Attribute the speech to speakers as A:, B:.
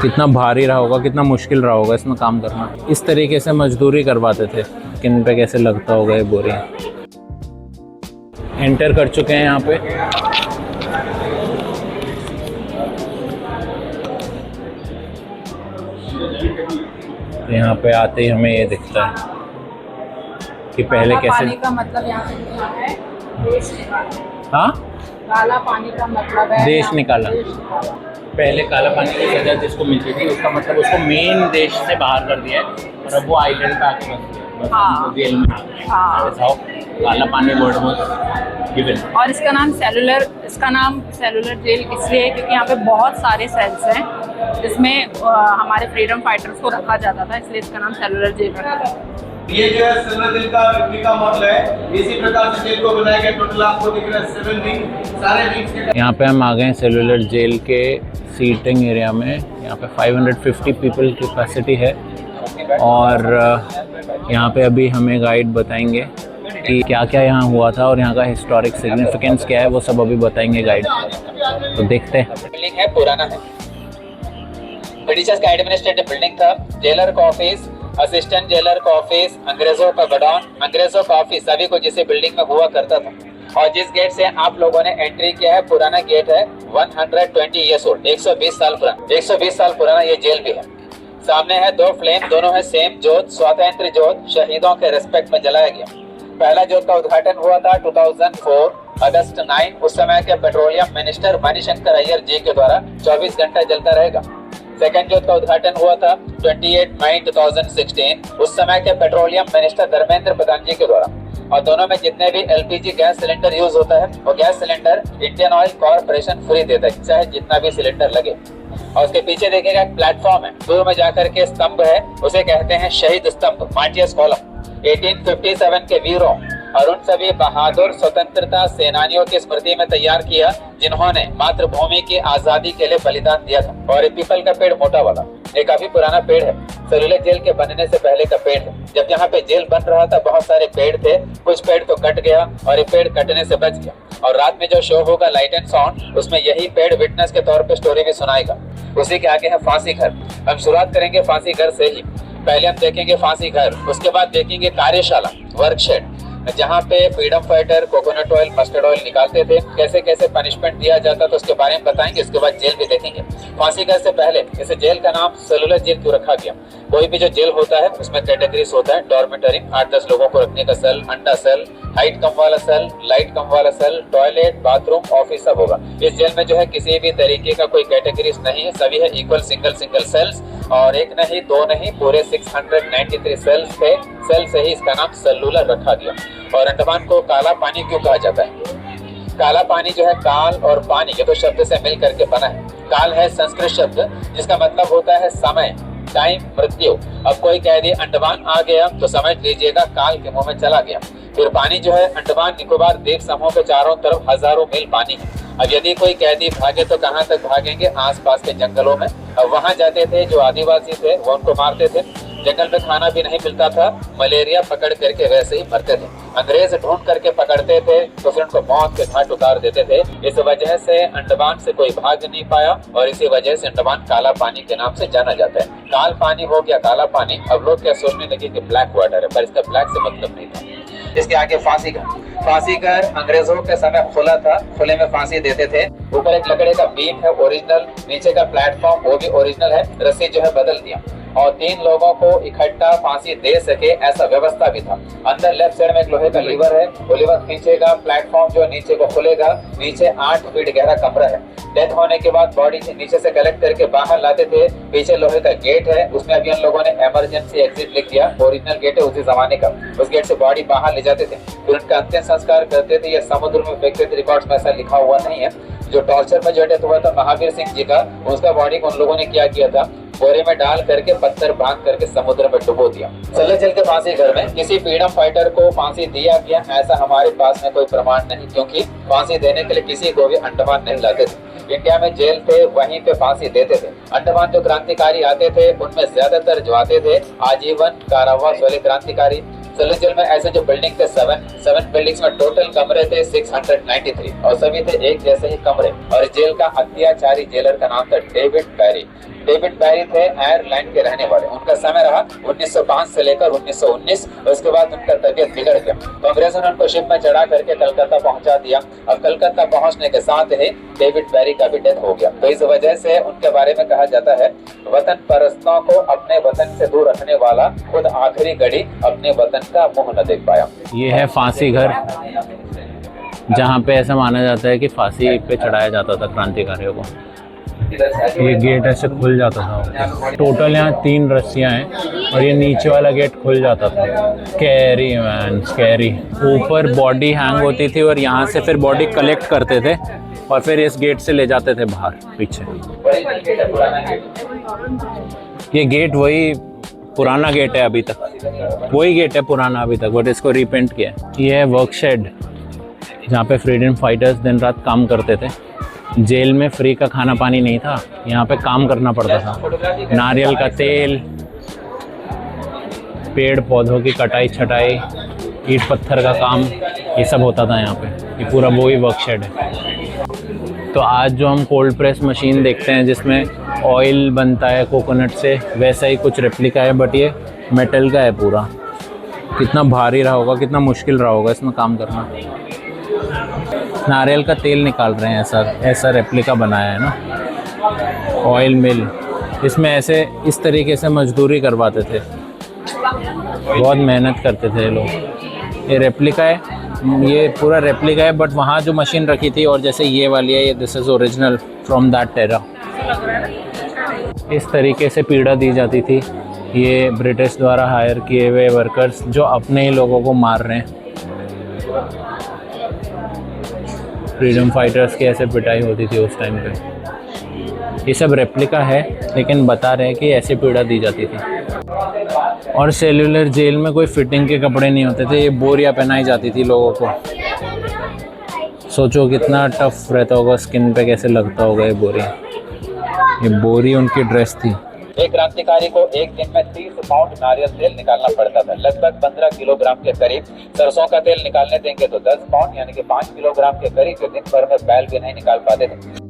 A: कितना भारी रहा होगा, कितना मुश्किल रहा होगा इसमें काम करना। इस तरीके से मजदूरी करवाते थे। किन पे कैसे लगता होगा ये बोरी। एंटर कर चुके हैं यहाँ पे। यहाँ पे आते ही हमें ये दिखता है कि पहले कैसे
B: पानी का मतलब यहाँ से लिखा है देश निकाला।
A: हाँ,
B: काला पानी का मतलब है
A: देश निकाला। पहले काला पानी की सजा जिसको मिलती थी उसका मतलब उसको मेन देश से बाहर कर दिया है और अब वो आइलैंड पे आके बस
B: हाँ।
A: जेल में आ गए।
B: हाँ।
A: काला पानी वर्ड वाज गिवन।
B: और इसका नाम सेलुलर जेल इसलिए है क्योंकि यहाँ पे बहुत सारे सेल्स हैं जिसमें हमारे फ्रीडम फाइटर्स को रखा जाता था, इसलिए इसका नाम सेलुलर जेल रखा था।
C: ये जो है सेलुलर जेल का रेप्लिका मॉडल है। इसी प्रकार से जेल को बनाया गया। टोटल आपको दिख रहा है 7 विंग, सारे विंग्स के। यहाँ
A: पे हम आ गए सेलुलर जेल के सीटिंग एरिया में। यहाँ पे 550 पीपल की कैपेसिटी है और यहाँ पे अभी हमें गाइड बताएंगे कि क्या क्या यहाँ हुआ था और यहाँ का हिस्टोरिक सिग्निफिकेंस क्या है, वो सब अभी बताएंगे गाइड। तो देखते हैं।
D: बिल्डिंग है, पुराना है, ब्रिटिशर्स का एडमिनिस्ट्रेटिव बिल्डिंग था। जेलर का ऑफिस, असिस्टेंट जेलर का ऑफिस, अंग्रेजों का गोडाउन, अंग्रेजों का ऑफिस सभी को जिस बिल्डिंग में हुआ करता था। और जिस गेट से आप लोगों ने एंट्री किया है पुराना गेट है 120 ईयर्स ओल्ड, 120 साल पुराना। 120 साल पुराना ये जेल भी है। सामने है 2 फ्लेम, दोनों है सेम जोत, स्वातंत्र जोत, शहीदों के रेस्पेक्ट में जलाया गया। पहला जोत का उद्घाटन हुआ था 2004 अगस्त 9। उस समय के पेट्रोलियम मिनिस्टर मणिशंकर अय्यर जी के द्वारा 24 घंटा जलता रहेगा। सेकंड जोत का उद्घाटन हुआ था 28 मई 2016 उस समय के पेट्रोलियम मिनिस्टर धर्मेंद्र प्रधान जी के द्वारा। और दोनों में जितने भी एलपीजी गैस सिलेंडर यूज होता है वो gas cylinder Indian oil corporation free देता है, चाहे जितना भी सिलेंडर लगे। और उसके पीछे देखिएगा एक प्लेटफॉर्म है, दूर में जाकर के स्तंभ है, उसे कहते हैं शहीद स्तंभ, मार्टियर्स कॉलम। 1857 के वीरों और उन सभी बहादुर स्वतंत्रता सेनानियों की स्मृति में तैयार किया जिन्होंने मातृभूमि की आजादी के लिए बलिदान दिया था। और पीपल का पेड़ मोटा वाला, ये काफी पुराना पेड़ है, सेलुलर जेल के बनने से पहले का पेड़ है। जब यहाँ पे जेल बन रहा था बहुत सारे पेड़ थे, कुछ पेड़ तो कट गया और ये पेड़ कटने से बच गया। और रात में जो शो होगा लाइट एंड साउंड, उसमें यही पेड़ विटनेस के तौर पे स्टोरी भी सुनाएगा। उसी के आगे है फांसी घर। हम शुरुआत करेंगे फांसी घर से ही। पहले हम देखेंगे फांसी घर, उसके बाद देखेंगे कार्यशाला, वर्कशेड, जहाँ पे freedom fighter coconut oil, mustard oil निकालते थे, कैसे कैसे पनिशमेंट दिया जाता था उसके बारे में बताएंगे। उसके बाद जेल भी देखेंगे। फांसी घर से पहले इस जेल का नाम सेलुलर जेल क्यों रखा गया? कोई भी जो जेल होता है उसमें कैटेगरीज होता है। डॉर्मेटरी 8-10 लोगों को रखने का सेल, अंडा सेल, हाइट कम वाला सेल, लाइट कम वाला सेल, टॉयलेट, बाथरूम, ऑफिस सब होगा। इस जेल में जो है किसी भी तरीके का कोई कैटेगरीज नहीं है, सभी है इक्वल सिंगल सेल्स। और एक नहीं दो नहीं पूरे 693 सेल्स थे। सेल से ही इसका नाम सेलुलर रखा गया। और अंडमान को काला पानी क्यों कहा जाता है? काला पानी जो है काल और पानी ये तो शब्द से मिल करके बना है। काल है संस्कृत शब्द जिसका मतलब होता है समय, टाइम, मृत्यु। अब कोई कह दिए अंडमान आ गया तो समझ लीजिएगा काल के मुंह में चला गया। फिर पानी जो है अंडमान निकोबार द्वीप समूह के चारों तरफ हजारों मील पानी है। अब यदि कोई कैदी भागे तो कहाँ तक भागेंगे? आसपास के जंगलों में। अब वहाँ जाते थे जो आदिवासी थे वो उनको मारते थे। जंगल में खाना भी नहीं मिलता था, मलेरिया पकड़ करके वैसे ही मरते थे। अंग्रेज ढूंढ करके पकड़ते थे तो फिर उनको मौत के घाट उतार देते थे। इस वजह से अंडमान से कोई भाग नहीं पाया और इसी वजह से अंडमान काला पानी के नाम से जाना जाता है। काल पानी हो गया काला पानी। अब लोग क्या सोचने लगे कि ब्लैक वाटर है, पर इसका ब्लैक से मतलब नहीं था। इसके आगे फांसी घर। फांसी घर अंग्रेजों के समय खुला था, खुले में फांसी देते थे। ऊपर एक लकड़े का बीम है ओरिजिनल, नीचे का प्लेटफॉर्म वो भी ओरिजिनल है, रस्सी जो है बदल दिया। और 3 लोगों को इकट्ठा फांसी दे सके ऐसा व्यवस्था भी था। अंदर लेफ्ट साइड में एक लोहे का लीवर है, वो लीवर खींचेगा, प्लेटफॉर्म जो नीचे को खुलेगा। नीचे 8 फीट गहरा कमरा है। डेथ होने के बाद बॉडी नीचे से कलेक्ट करके बाहर लाते थे। पीछे लोहे का गेट है, उसमें अभी उन लोगों ने इमरजेंसी एग्जिट लिख दिया, ओरिजिनल गेट है उसी जमाने का। उस गेट से बॉडी बाहर ले जाते थे, फिर उनका अंतिम संस्कार करते थे या समुद्र में फेंकते थे। रिकॉर्ड्स में ऐसा लिखा हुआ नहीं है। जो टॉर्चर में जो डेथ हुआ था महावीर सिंह जी का, उसका बॉडी को उन लोगों ने क्या किया था, बोरे में डाल करके पत्थर बांध करके समुद्र में डुबो दिया। सेलुलर जेल के फांसी घर में किसी फ्रीडम फाइटर को फांसी दिया गया ऐसा हमारे पास में कोई प्रमाण नहीं, क्योंकि फांसी देने के लिए किसी को भी अंडमान नहीं लाते थे। इंडिया में जेल थे वहीं पे फांसी देते थे। अंडमान जो क्रांतिकारी आते थे उनमें ज्यादातर जो आते थे आजीवन कारावास वाले क्रांतिकारी। सेलुलर जेल में ऐसे जो बिल्डिंग थे 7 बिल्डिंग्स में टोटल कमरे थे 693 और सभी थे एक जैसे ही कमरे। और जेल का अत्याचारी जेलर का नाम था डेविड पेरी। डेविड बैरी थे आयरलैंड के रहने वाले। उनका समय रहा 1905 से लेकर 1919। उसके बाद उनका तबीयत बिगड़ गया तो अंग्रेजों ने उनको शिप में चढ़ा करके कलकत्ता पहुंचा दिया। अब कलकत्ता पहुंचने के साथ ही डेविड बैरी का भी डेथ हो गया। तो इस वजह से उनके बारे में कहा जाता है, वतन परस्तों को अपने वतन से दूर रखने वाला खुद आखिरी घड़ी अपने वतन का मुंह न देख पाया।
A: ये है फांसी घर, जहाँ पे ऐसा माना जाता है कि फांसी पे चढ़ाया जाता था क्रांतिकारियों को। ये गेट ऐसे खुल जाता था। टोटल यहाँ 3 रस्सियाँ हैं और ये नीचे वाला गेट खुल जाता था। Scary man, scary. ऊपर बॉडी हैंग होती थी और यहाँ से फिर बॉडी कलेक्ट करते थे और फिर इस गेट से ले जाते थे बाहर पीछे। ये गेट वही पुराना गेट है, अभी तक वही गेट है पुराना अभी तक, बट इसको रीपेंट किया है। ये है वर्क शेड, जहाँ पे फ्रीडम फाइटर्स दिन रात काम करते थे। जेल में फ्री का खाना पानी नहीं था, यहाँ पे काम करना पड़ता था। नारियल का तेल, पेड़ पौधों की कटाई छटाई, ईंट पत्थर का काम, ये सब होता था यहाँ पे। ये पूरा वही वर्कशेड है। तो आज जो हम कोल्ड प्रेस मशीन देखते हैं जिसमें ऑयल बनता है कोकोनट से, वैसा ही कुछ रेप्लिका है, बट ये मेटल का है पूरा। कितना भारी रहा होगा, कितना मुश्किल रहा होगा इसमें काम करना। नारियल का तेल निकाल रहे हैं, ऐसा रेप्लिका बनाया है ना। ऑयल मिल, इसमें ऐसे इस तरीके से मजदूरी करवाते थे, बहुत मेहनत करते थे लोग। ये रेप्लिका है, ये पूरा रेप्लिका है, बट वहाँ जो मशीन रखी थी और जैसे ये वाली है, ये this is original from that टेरा। इस तरीके से पीड़ा दी जाती थी। ये ब्रिटिश द्वारा हायर किए हुए वर्कर्स जो अपने ही लोगों को मार रहे हैं। फ्रीडम फाइटर्स की ऐसे पिटाई होती थी उस टाइम पे। ये सब रेप्लिका है, लेकिन बता रहे हैं कि ऐसी पीड़ा दी जाती थी। और सेल्यूलर जेल में कोई फिटिंग के कपड़े नहीं होते थे, ये बोरियां पहनाई जाती थी लोगों को। सोचो कितना टफ रहता होगा, स्किन पे कैसे लगता होगा ये बोरी। ये बोरी उनकी ड्रेस थी।
D: एक क्रांतिकारी को एक दिन में 30 पाउंड नारियल तेल निकालना पड़ता था। लगभग 15 किलोग्राम के करीब सरसों का तेल निकालने देंगे तो 10 पाउंड यानी कि 5 किलोग्राम के करीब दिन भर में बैल भी नहीं निकाल पाते थे।